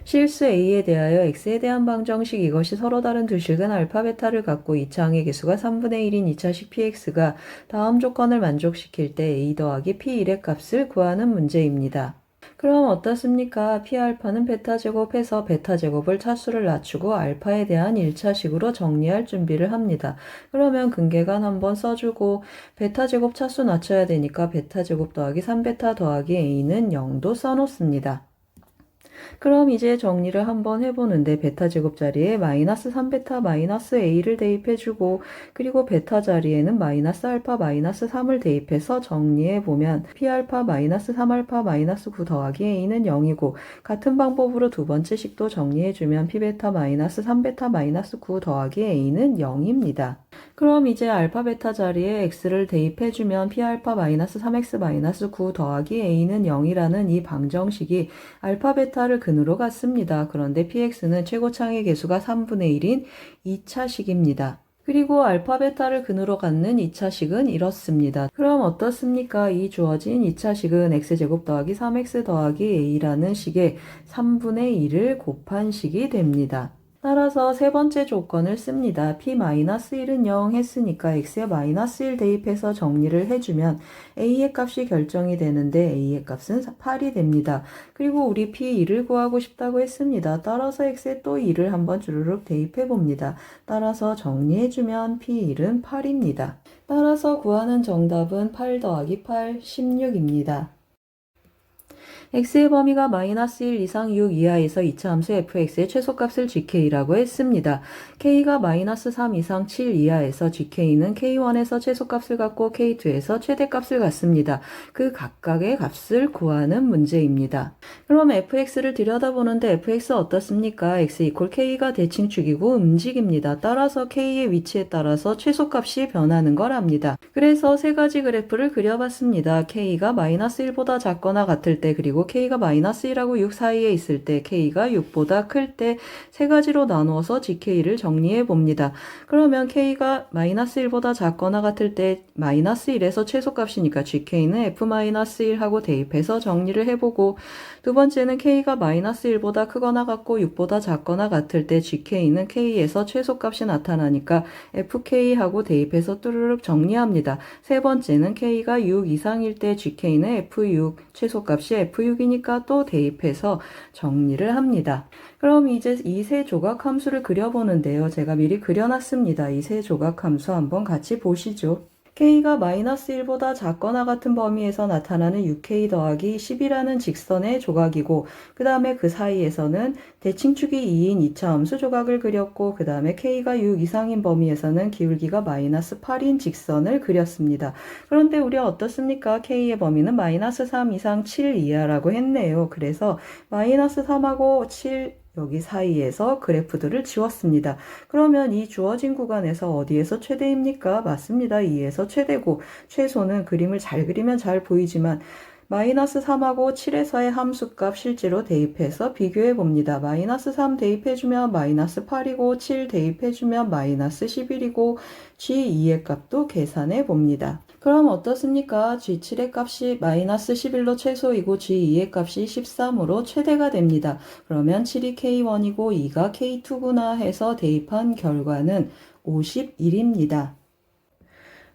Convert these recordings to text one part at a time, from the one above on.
실수 A에 대하여 X에 대한 방정식 이것이 서로 다른 두 식은 알파 베타를 갖고 2차 항의 개수가 3분의 1인 2차식 px가 다음 조건을 만족시킬 때 A 더하기 p1의 값을 구하는 문제입니다. 그럼 어떻습니까? p알파는 베타 제곱해서 베타 제곱을 차수를 낮추고 알파에 대한 1차식으로 정리할 준비를 합니다. 그러면 근계간 한번 써주고 베타 제곱 차수 낮춰야 되니까 베타 제곱 더하기 3베타 더하기 a는 0도 써놓습니다. 그럼 이제 정리를 한번 해보는데 베타 제곱 자리에 마이너스 3베타 마이너스 a를 대입해주고 그리고 베타 자리에는 마이너스 알파 마이너스 3을 대입해서 정리해보면 p알파 마이너스 3알파 마이너스 9 더하기 a는 0이고 같은 방법으로 두 번째 식도 정리해주면 p베타 마이너스 3베타 마이너스 9 더하기 a는 0입니다. 그럼 이제 알파 베타 자리에 x를 대입해주면 p알파 마이너스 3x 마이너스 9 더하기 a는 0이라는 이 방정식이 알파 베타를 근으로 갖습니다. 그런데 px는 최고차항의 개수가 3분의 1인 2차식입니다. 그리고 알파 베타를 근으로 갖는 2차식은 이렇습니다. 그럼 어떻습니까? 이 주어진 2차식은 x제곱 더하기 3x 더하기 a라는 식의 3분의 1을 곱한 식이 됩니다. 따라서 세 번째 조건을 씁니다. p-1은 0 했으니까 x에 마이너스 1 대입해서 정리를 해주면 a의 값이 결정이 되는데 a의 값은 8이 됩니다. 그리고 우리 p1을 구하고 싶다고 했습니다. 따라서 x에 또 2를 한번 주르륵 대입해 봅니다. 따라서 정리해주면 p1은 8입니다. 따라서 구하는 정답은 8 더하기 8, 16입니다. x의 범위가 마이너스 1 이상 6 이하에서 2차 함수 fx의 최소값을 gk라고 했습니다. k가 마이너스 3 이상 7 이하에서 gk는 k1에서 최소값을 갖고 k2에서 최대값을 갖습니다. 그 각각의 값을 구하는 문제입니다. 그럼 fx를 들여다보는데 fx 어떻습니까? x 이퀄 k가 대칭축이고 움직입니다. 따라서 k의 위치에 따라서 최소값이 변하는 걸 압니다. 그래서 세 가지 그래프를 그려봤습니다. k가 마이너스 1보다 작거나 같을 때 그리고 k가 마이너스 1하고 6 사이에 있을 때 k가 6보다 클 때 세 가지로 나누어서 gk를 정리해 봅니다. 그러면 k가 마이너스 1보다 작거나 같을 때 마이너스 1에서 최소값이니까 gk는 f-1하고 대입해서 정리를 해보고 두 번째는 k가 마이너스 1보다 크거나 같고 6보다 작거나 같을 때 gk는 k에서 최소값이 나타나니까 fk하고 대입해서 뚜루룩 정리합니다. 세 번째는 k가 6 이상일 때 gk는 f6, 최소값이 f6이니까 또 대입해서 정리를 합니다. 그럼 이제 이 세 조각 함수를 그려보는데요. 제가 미리 그려놨습니다. 이 세 조각 함수 한번 같이 보시죠. k가 마이너스 1보다 작거나 같은 범위에서 나타나는 6k 더하기 10이라는 직선의 조각이고 그 다음에 그 사이에서는 대칭축이 2인 2차 함수 조각을 그렸고 그 다음에 k가 6 이상인 범위에서는 기울기가 마이너스 8인 직선을 그렸습니다. 그런데 우리가 어떻습니까? k의 범위는 마이너스 3 이상 7 이하라고 했네요. 그래서 마이너스 3하고 7 여기 사이에서 그래프들을 지웠습니다. 그러면 이 주어진 구간에서 어디에서 최대입니까? 맞습니다. 2에서 최대고 최소는 그림을 잘 그리면 잘 보이지만 마이너스 3하고 7에서의 함수값 실제로 대입해서 비교해 봅니다. 마이너스 3 대입해주면 마이너스 8이고 7 대입해주면 마이너스 11이고 G2의 값도 계산해 봅니다. 그럼 어떻습니까? G7의 값이 마이너스 11로 최소이고 G2의 값이 13으로 최대가 됩니다. 그러면 7이 K1이고 2가 K2구나 해서 대입한 결과는 51입니다.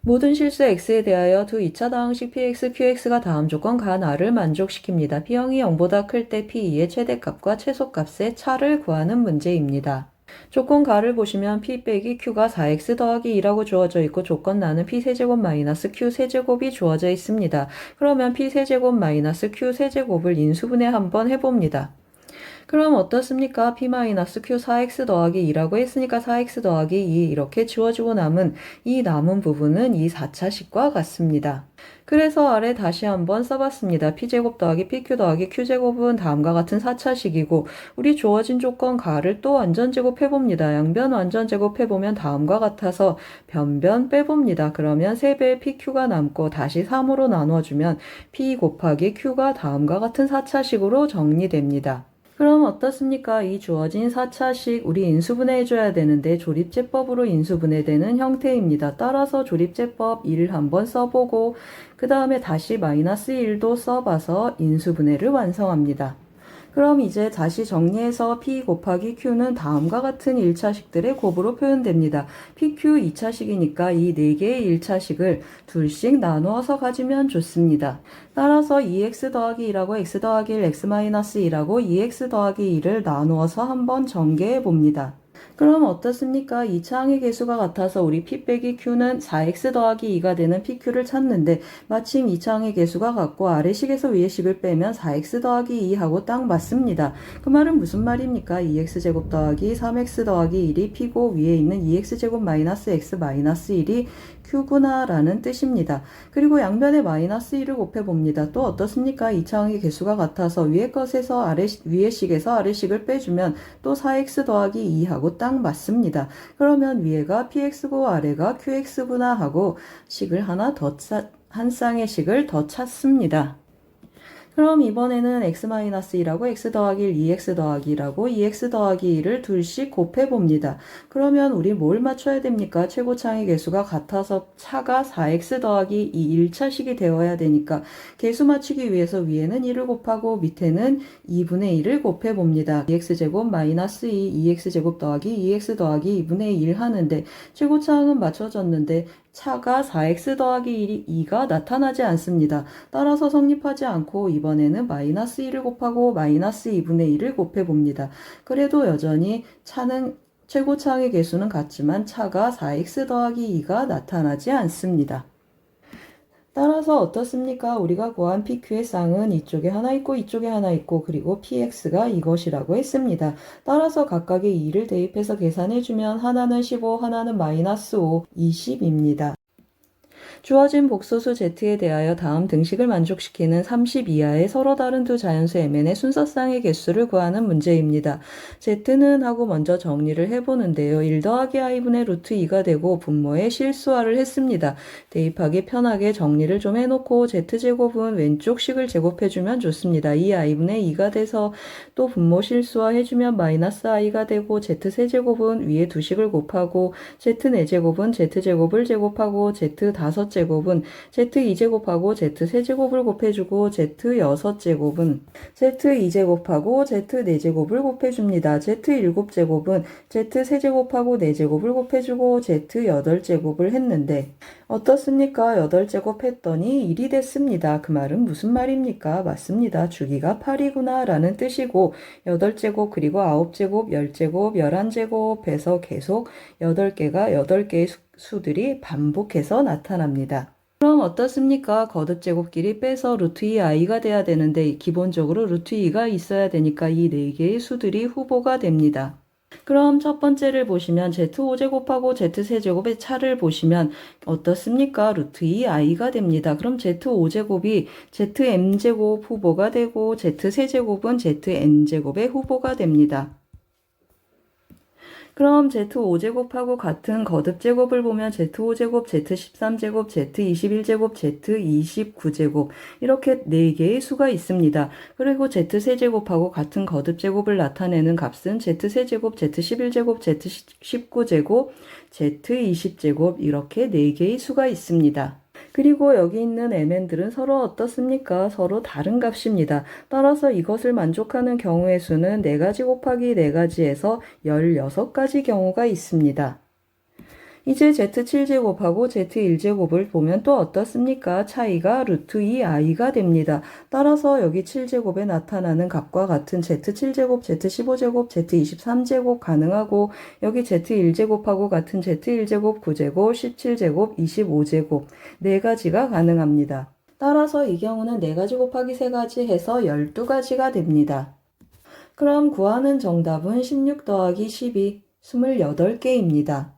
모든 실수 x에 대하여 두 2차 다항식 px, qx가 다음 조건 간 r을 만족시킵니다. p형이 0보다 클 때 p2의 최대값과 최소값의 차를 구하는 문제입니다. 조건 가를 보시면 p 빼기 q가 4x 더하기 2라고 주어져 있고 조건 나는 p 세제곱 마이너스 q 세제곱이 주어져 있습니다. 그러면 p 세제곱 마이너스 q 세제곱을 인수분해 한번 해봅니다. 그럼 어떻습니까? p-q 4x 더하기 2라고 했으니까 4x 더하기 2 이렇게 지워지고 이 남은 부분은 이 4차식과 같습니다. 그래서 아래 다시 한번 써봤습니다. p제곱 더하기 pq 더하기 q제곱은 다음과 같은 4차식이고 우리 주어진 조건 가를 또 완전제곱 해봅니다. 양변 완전제곱 해보면 다음과 같아서 변변 빼봅니다. 그러면 3배의 pq가 남고 다시 3으로 나눠주면 p 곱하기 q가 다음과 같은 4차식으로 정리됩니다. 그럼 어떻습니까? 이 주어진 4차식 우리 인수분해 해줘야 되는데 조립제법으로 인수분해되는 형태입니다. 따라서 조립제법 1 한번 써보고 그 다음에 다시 마이너스 1도 써봐서 인수분해를 완성합니다. 그럼 이제 다시 정리해서 P 곱하기 Q는 다음과 같은 1차식들의 곱으로 표현됩니다. PQ 2차식이니까 이 4개의 1차식을 둘씩 나누어서 가지면 좋습니다. 따라서 2x 더하기 2라고 x 더하기 1, x-2라고 2x 더하기 2를 나누어서 한번 전개해 봅니다. 그럼 어떻습니까? 2차항의 개수가 같아서 우리 P 빼기 Q는 4x 더하기 2가 되는 PQ를 찾는데 마침 2차항의 개수가 같고 아래식에서 위의식을 빼면 4x 더하기 2하고 딱 맞습니다. 그 말은 무슨 말입니까? 2x제곱 더하기 3x 더하기 1이 P고 위에 있는 2x제곱 마이너스 x 마이너스 1이 Q구나 라는 뜻입니다. 그리고 양변에 마이너스 1을 곱해봅니다. 또 어떻습니까? 2차항의 개수가 같아서 위의 것에서 위의 식에서 아래식을 빼주면 또 4x 더하기 2하고 딱 맞습니다. 그러면 위에가 px고 아래가 qx구나 하고 식을 한 쌍의 식을 더 찾습니다. 그럼 이번에는 x-2라고 x 더하기 1, 2x 더하기 2라고 2x 더하기 2를 둘씩 곱해봅니다. 그러면 우리 뭘 맞춰야 됩니까? 최고차항의 개수가 같아서 차가 4x 더하기 2 1차식이 되어야 되니까 개수 맞추기 위해서 위에는 1을 곱하고 밑에는 2분의 1을 곱해봅니다. 2x제곱 마이너스 2, 2x제곱 더하기 2x 더하기 2분의 1 하는데 최고차항은 맞춰졌는데 차가 4x 더하기 2가 나타나지 않습니다. 따라서 성립하지 않고 이번에는 마이너스 1을 곱하고 마이너스 2분의 1을 곱해봅니다. 그래도 여전히 최고차항의 개수는 같지만 차가 4x 더하기 2가 나타나지 않습니다. 따라서 어떻습니까? 우리가 구한 PQ의 쌍은 이쪽에 하나 있고 이쪽에 하나 있고 그리고 PX가 이것이라고 했습니다. 따라서 각각의 2를 대입해서 계산해주면 하나는 15, 하나는 마이너스 5, 20입니다. 주어진 복소수 Z에 대하여 다음 등식을 만족시키는 30 이하의 서로 다른 두 자연수 MN의 순서쌍의 개수를 구하는 문제입니다. Z는 하고 먼저 정리를 해보는데요. 1 더하기 i분의 루트 2가 되고 분모에 실수화를 했습니다. 대입하기 편하게 정리를 좀 해놓고 Z제곱은 왼쪽 식을 제곱해주면 좋습니다. 2i분의 2가 돼서 또 분모 실수화 해주면 마이너스 i가 되고 Z세제곱은 위에 두 식을 곱하고 Z4제곱은 Z제곱을 제곱하고 Z5제곱은 Z2제곱하고 Z3제곱을 곱해주고 Z6제곱은 Z2제곱하고 Z4제곱을 곱해줍니다. Z7제곱은 Z3제곱하고 4제곱을 곱해주고 Z8제곱을 했는데 어떻습니까? 8제곱 했더니 1이 됐습니다. 그 말은 무슨 말입니까? 맞습니다. 주기가 8이구나 라는 뜻이고 8제곱 그리고 9제곱, 10제곱, 11제곱 해서 계속 8개가 8개의 수들이 반복해서 나타납니다. 그럼 어떻습니까? 거듭제곱끼리 빼서 루트 2i가 돼야 되는데 기본적으로 루트 2가 있어야 되니까 이 4개의 수들이 후보가 됩니다. 그럼 첫 번째를 보시면 Z5제곱하고 Z3제곱의 차를 보시면 어떻습니까? 루트 2i가 됩니다. 그럼 Z5제곱이 Zm제곱 후보가 되고 Z3제곱은 Zn제곱의 후보가 됩니다. 그럼 Z5제곱하고 같은 거듭제곱을 보면 Z5제곱, Z13제곱, Z21제곱, Z29제곱 이렇게 4개의 수가 있습니다. 그리고 Z3제곱하고 같은 거듭제곱을 나타내는 값은 Z3제곱, Z11제곱, Z19제곱, Z20제곱 이렇게 4개의 수가 있습니다. 그리고 여기 있는 MN들은 서로 어떻습니까? 서로 다른 값입니다. 따라서 이것을 만족하는 경우의 수는 4가지 곱하기 4가지에서 16가지 경우가 있습니다. 이제 Z7제곱하고 Z1제곱을 보면 또 어떻습니까? 차이가 루트 2i가 됩니다. 따라서 여기 7제곱에 나타나는 값과 같은 Z7제곱, Z15제곱, Z23제곱 가능하고 여기 Z1제곱하고 같은 Z1제곱, 9제곱, 17제곱, 25제곱 4가지가 가능합니다. 따라서 이 경우는 4가지 곱하기 3가지 해서 12가지가 됩니다. 그럼 구하는 정답은 16 더하기 12, 28개입니다.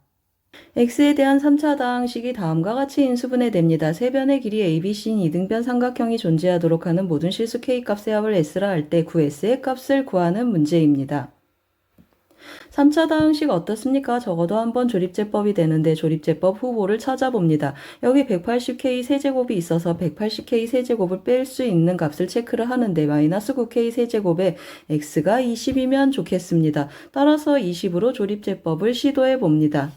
x에 대한 3차당 식이 다음과 같이 인수분해 됩니다. 세변의 길이 ABC인 이등변 삼각형이 존재하도록 하는 모든 실수 K값의 합을 S라 할 때 9S의 값을 구하는 문제입니다. 3차당 식 어떻습니까? 적어도 한번 조립제법이 되는데 조립제법 후보를 찾아봅니다. 여기 180K 세제곱이 있어서 180K 세제곱을 뺄 수 있는 값을 체크를 하는데 마이너스 9K 세제곱에 X가 20이면 좋겠습니다. 따라서 20으로 조립제법을 시도해 봅니다.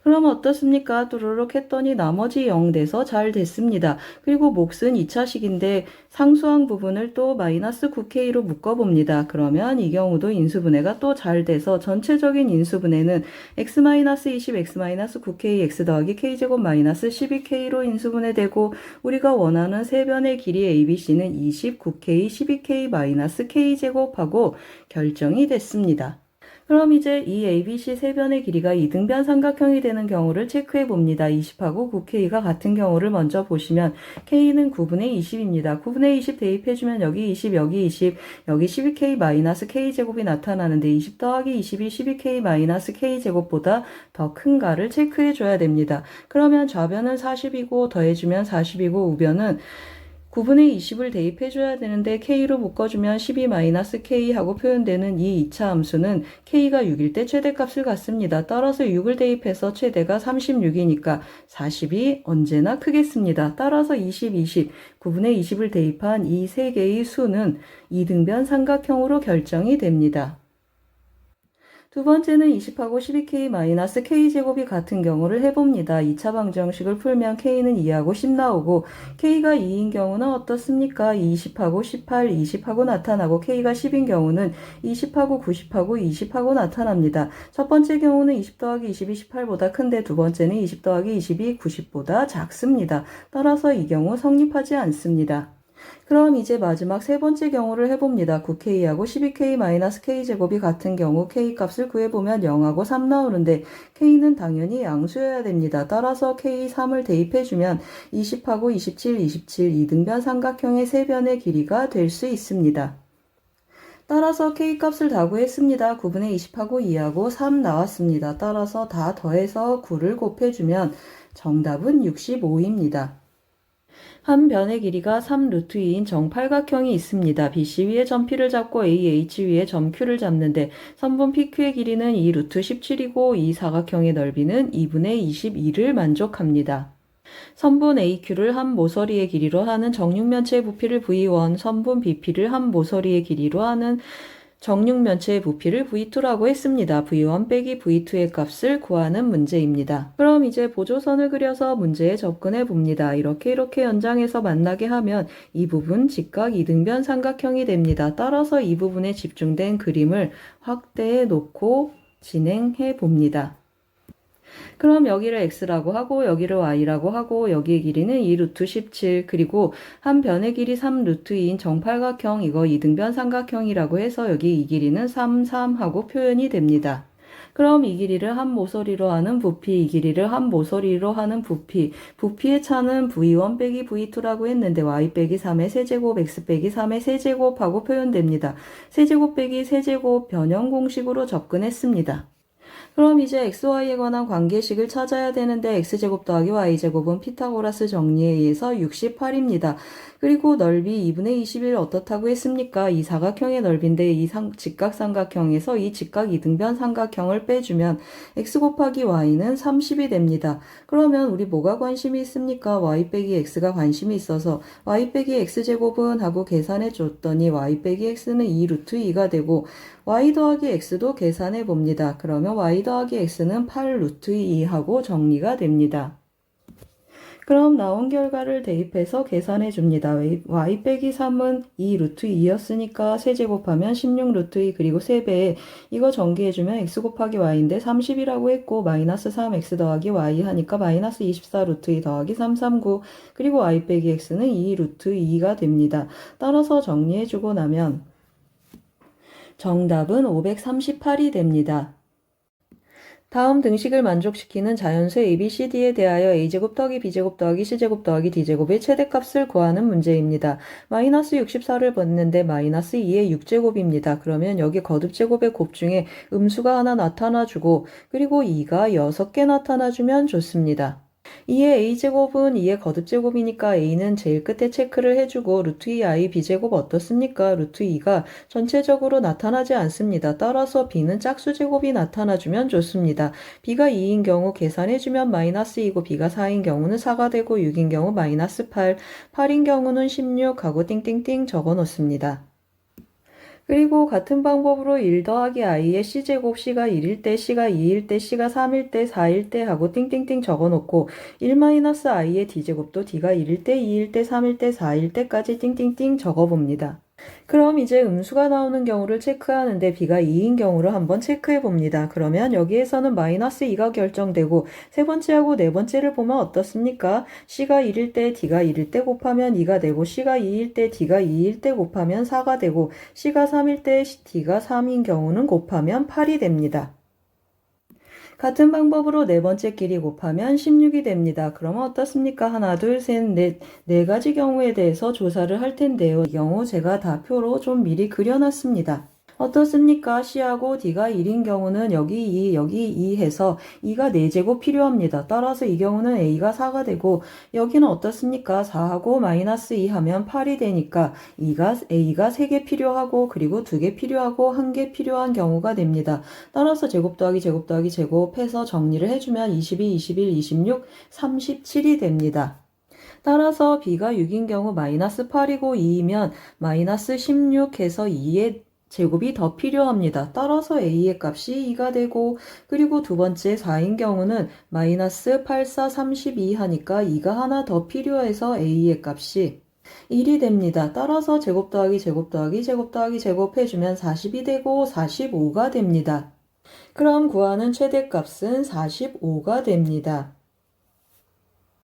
그럼 어떻습니까? 뚜루룩 했더니 나머지 0 돼서 잘 됐습니다. 그리고 몫은 2차식인데 상수항 부분을 또 마이너스 9K로 묶어봅니다. 그러면 이 경우도 인수분해가 또 잘 돼서 전체적인 인수분해는 x-20 x-9K x 더하기 K제곱 마이너스 12K로 인수분해되고 우리가 원하는 세 변의 길이 ABC는 29K, 12K 마이너스 K제곱하고 결정이 됐습니다. 그럼 이제 이 ABC 세 변의 길이가 이등변 삼각형이 되는 경우를 체크해 봅니다. 20하고 9K가 같은 경우를 먼저 보시면 K는 9분의 20입니다. 9분의 20 대입해주면 여기 20, 여기 20, 여기 12K 마이너스 K제곱이 나타나는데 20 더하기 20이 12K 마이너스 K제곱보다 더 큰가를 체크해 줘야 됩니다. 그러면 좌변은 40이고 더해주면 40이고 우변은 9분의 20을 대입해줘야 되는데 K로 묶어주면 12-K 하고 표현되는 이 2차 함수는 K가 6일 때 최대값을 갖습니다. 따라서 6을 대입해서 최대가 36이니까 40이 언제나 크겠습니다. 따라서 20, 20, 9분의 20을 대입한 이 세 개의 수는 이등변 삼각형으로 결정이 됩니다. 두 번째는 20하고 12K-K제곱이 같은 경우를 해봅니다. 2차 방정식을 풀면 K는 2하고 10 나오고 K가 2인 경우는 어떻습니까? 20하고 18, 20하고 나타나고 K가 10인 경우는 20하고 90하고 20하고 나타납니다. 첫 번째 경우는 20 더하기 20이 18보다 큰데 두 번째는 20 더하기 20이 90보다 작습니다. 따라서 이 경우 성립하지 않습니다. 그럼 이제 마지막 세 번째 경우를 해봅니다. 9K하고 12K-K제곱이 같은 경우 K값을 구해보면 0하고 3 나오는데 K는 당연히 양수여야 됩니다. 따라서 K3을 대입해주면 20하고 27, 27 이등변 삼각형의 세 변의 길이가 될 수 있습니다. 따라서 K값을 다 구했습니다. 9분의 20하고 2하고 3 나왔습니다. 따라서 다 더해서 9를 곱해주면 정답은 65입니다. 한 변의 길이가 3루트2인 정팔각형이 있습니다. BC 위에 점 P를 잡고 AH 위에 점 Q를 잡는데 선분 PQ의 길이는 2루트 17이고 이 사각형의 넓이는 2분의 22를 만족합니다. 선분 AQ를 한 모서리의 길이로 하는 정육면체의 부피를 V1, 선분 BP를 한 모서리의 길이로 하는 정육면체의 부피를 V2라고 했습니다. V1 빼기 V2의 값을 구하는 문제입니다. 그럼 이제 보조선을 그려서 문제에 접근해 봅니다. 이렇게 연장해서 만나게 하면 이 부분 직각 이등변 삼각형이 됩니다. 따라서 이 부분에 집중된 그림을 확대해 놓고 진행해 봅니다. 그럼 여기를 x라고 하고 여기를 y라고 하고 여기의 길이는 2루트 17 그리고 한 변의 길이 3루트2인 정팔각형 이거 이등변 삼각형이라고 해서 여기 이 길이는 3, 3 하고 표현이 됩니다. 그럼 이 길이를 한 모서리로 하는 부피, 이 길이를 한 모서리로 하는 부피, 부피의 차는 V1 빼기 V2라고 했는데 y 빼기 3의 세제곱, x 빼기 3의 세제곱하고 표현됩니다. 세제곱 빼기 세제곱 변형 공식으로 접근했습니다. 그럼 이제 xy에 관한 관계식을 찾아야 되는데 x제곱 더하기 y제곱은 피타고라스 정리에 의해서 68입니다. 그리고 넓이 2분의 21 어떻다고 했습니까? 이 사각형의 넓이인데 이 직각삼각형에서 이 직각 이등변 삼각형을 빼주면 x 곱하기 y는 30이 됩니다. 그러면 우리 뭐가 관심이 있습니까? y 빼기 x가 관심이 있어서 y 빼기 x제곱은 하고 계산해 줬더니 y 빼기 x는 2루트 2가 되고 y 더하기 x도 계산해 봅니다. 그러면 y 더하기 x는 8루트 2하고 정리가 됩니다. 그럼 나온 결과를 대입해서 계산해 줍니다. y 빼기 3은 2루트 2였으니까 세제곱하면 16루트 2 그리고 3배에 이거 전개해주면 x 곱하기 y인데 30이라고 했고 마이너스 3x 더하기 y 하니까 마이너스 24루트 2 더하기 339 그리고 y 빼기 x는 2루트 2가 됩니다. 따라서 정리해주고 나면 정답은 538이 됩니다. 다음 등식을 만족시키는 자연수 ABCD에 대하여 A제곱 더하기 B제곱 더하기 C제곱 더하기 D제곱의 최대값을 구하는 문제입니다. 마이너스 64를 봤는데 마이너스 2의 6제곱입니다. 그러면 여기 거듭제곱의 곱 중에 음수가 하나 나타나주고 그리고 2가 6개 나타나주면 좋습니다. 2의 a제곱은 2의 거듭제곱이니까 a는 제일 끝에 체크를 해주고 루트 2i b제곱 어떻습니까? 루트 2가 전체적으로 나타나지 않습니다. 따라서 b는 짝수제곱이 나타나주면 좋습니다. b가 2인 경우 계산해주면 마이너스 2고 b가 4인 경우는 4가 되고 6인 경우 마이너스 8, 8인 경우는 16 하고 띵띵띵 적어놓습니다. 그리고 같은 방법으로 1 더하기 i의 c제곱 c가 1일 때, c가 2일 때, c가 3일 때, 4일 때 하고 띵띵띵 적어놓고 1-i의 d제곱도 d가 1일 때, 2일 때, 3일 때, 4일 때까지 띵띵띵 적어봅니다. 그럼 이제 음수가 나오는 경우를 체크하는데 b가 2인 경우를 한번 체크해 봅니다. 그러면 여기에서는 -2가 결정되고 세 번째하고 네 번째를 보면 어떻습니까? c가 1일 때 d가 1일 때 곱하면 2가 되고 c가 2일 때 d가 2일 때 곱하면 4가 되고 c가 3일 때 d가 3인 경우는 곱하면 8이 됩니다. 같은 방법으로 네 번째 끼리 곱하면 16이 됩니다. 그러면 어떻습니까? 하나, 둘, 셋, 넷, 네 가지 경우에 대해서 조사를 할 텐데요. 이 경우 제가 다 표로 좀 미리 그려놨습니다. 어떻습니까? C하고 D가 1인 경우는 여기 2, 여기 2 해서 2가 4제곱 필요합니다. 따라서 이 경우는 A가 4가 되고 여기는 어떻습니까? 4하고 -2 하면 8이 되니까 A가 3개 필요하고 그리고 2개 필요하고 1개 필요한 경우가 됩니다. 따라서 제곱 더하기 제곱 더하기 제곱해서 정리를 해주면 22, 21, 26, 37이 됩니다. 따라서 B가 6인 경우 -8이고 2이면 -16 해서 2의 제곱이 더 필요합니다. 따라서 A의 값이 2가 되고 그리고 두 번째 4인 경우는 -8, 4, 32 하니까 2가 하나 더 필요해서 A의 값이 1이 됩니다. 따라서 제곱 더하기 제곱 더하기 제곱 더하기 제곱 해주면 40이 되고 45가 됩니다. 그럼 구하는 최대값은 45가 됩니다.